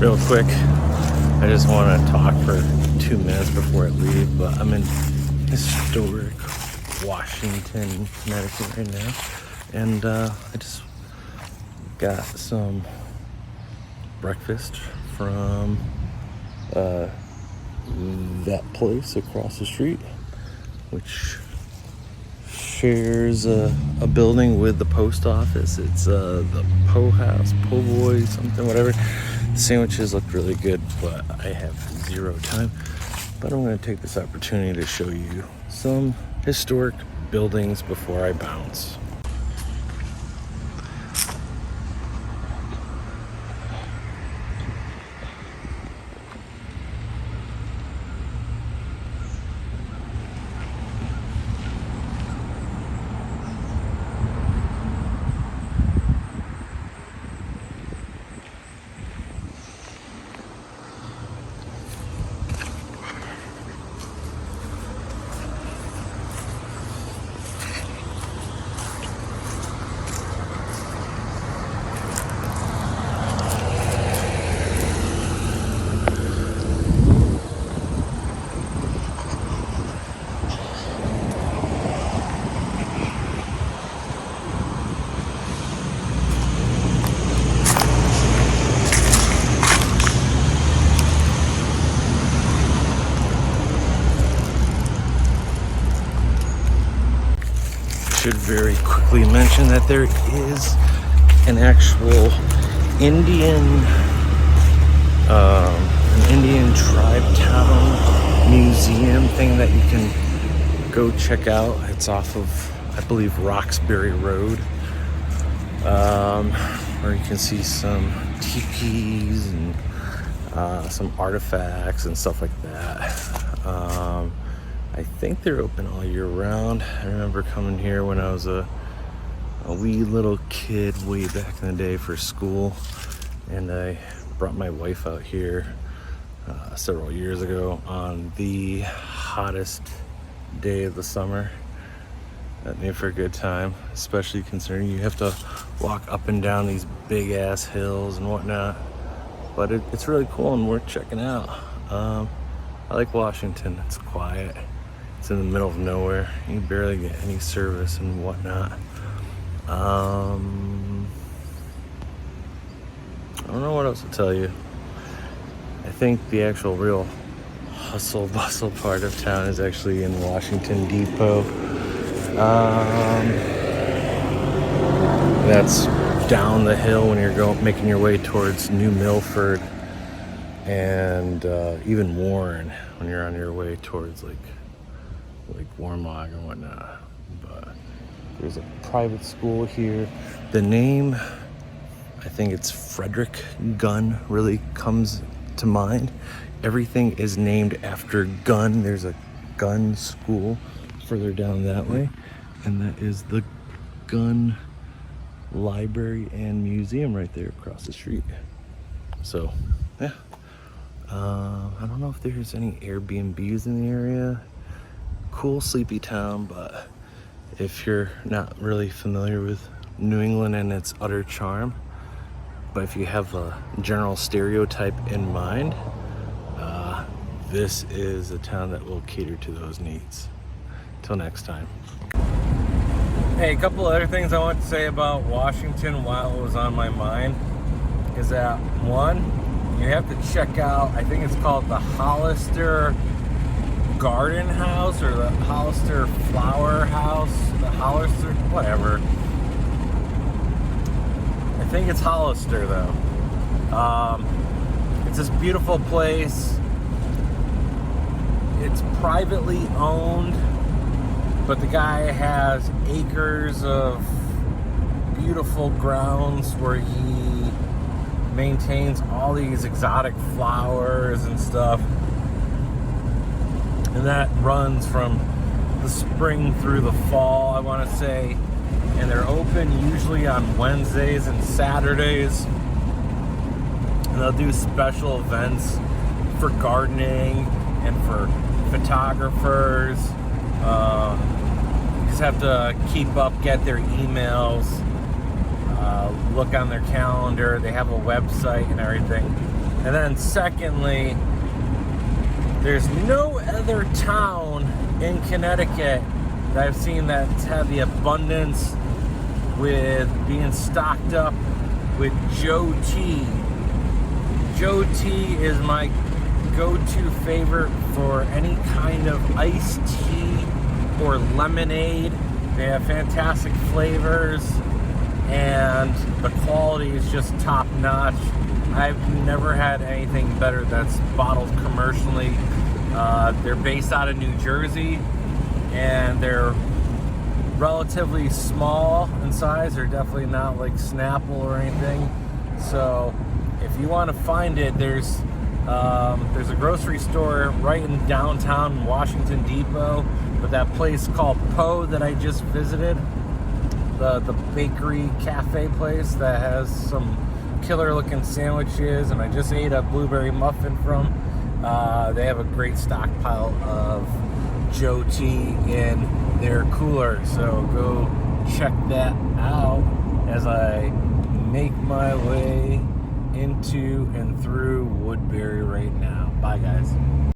real quick. I just want to talk for 2 minutes before I leave, but I'm in historic Washington, Connecticut right now, and I just got some breakfast from that place across the street, which shares a building with the post office. It's the Po House, Po Boy, something, whatever. The sandwiches look really good, but I have zero time. But I'm going to take this opportunity to show you some historic buildings before I bounce. Should very quickly mention that there is an actual Indian tribe town museum thing that you can go check out. It's off of, I believe, Roxbury Road, where you can see some teepees and some artifacts and stuff like that. I think they're open all year round. I remember coming here when I was a wee little kid way back in the day for school, and I brought my wife out here several years ago on the hottest day of the summer. That made for a good time, especially considering you have to walk up and down these big ass hills and whatnot. But it's really cool and worth checking out. I like Washington. It's quiet. It's in the middle of nowhere. You barely get any service and whatnot. I don't know what else to tell you. I think the actual real hustle bustle part of town is actually in Washington Depot. That's down the hill when you're making your way towards New Milford, and even Warren when you're on your way towards like Warmog and whatnot. But there's a private school here. The name, I think it's Frederick Gunn, really comes to mind. Everything is named after gun. There's a gun school further down that way, and that is the gun library and museum right there across the street. So yeah, I don't know if there's any Airbnbs in the area. Cool sleepy town, but if you're not really familiar with New England and its utter charm, but if you have a general stereotype in mind, this is a town that will cater to those needs. Till next time. Hey, a couple other things I want to say about Washington while it was on my mind is that, one, you have to check out, I think it's called the Hollister Garden House or the Hollister Flower House, the Hollister, whatever. I think it's Hollister though. It's this beautiful place. It's privately owned, but the guy has acres of beautiful grounds where he maintains all these exotic flowers and stuff. And that runs from the spring through the fall, I want to say. And they're open usually on Wednesdays and Saturdays. And they'll do special events for gardening and for photographers. You just have to keep up, get their emails, look on their calendar. They have a website and everything. And then secondly, there's no other town in Connecticut that I've seen that's had the abundance with being stocked up with Joe Tea. Joe Tea is my go-to favorite for any kind of iced tea or lemonade. They have fantastic flavors and the quality is just top-notch. I've never had anything better that's bottled commercially. They're based out of New Jersey and they're relatively small in size. They're definitely not like Snapple or anything. So if you want to find it, there's a grocery store right in downtown Washington Depot, but that place called Poe that I just visited, the bakery cafe place that has some killer looking sandwiches, and I just ate a blueberry muffin from. They have a great stockpile of Joe Tea in their cooler, so go check that out as I make my way into and through Woodbury right now. Bye guys.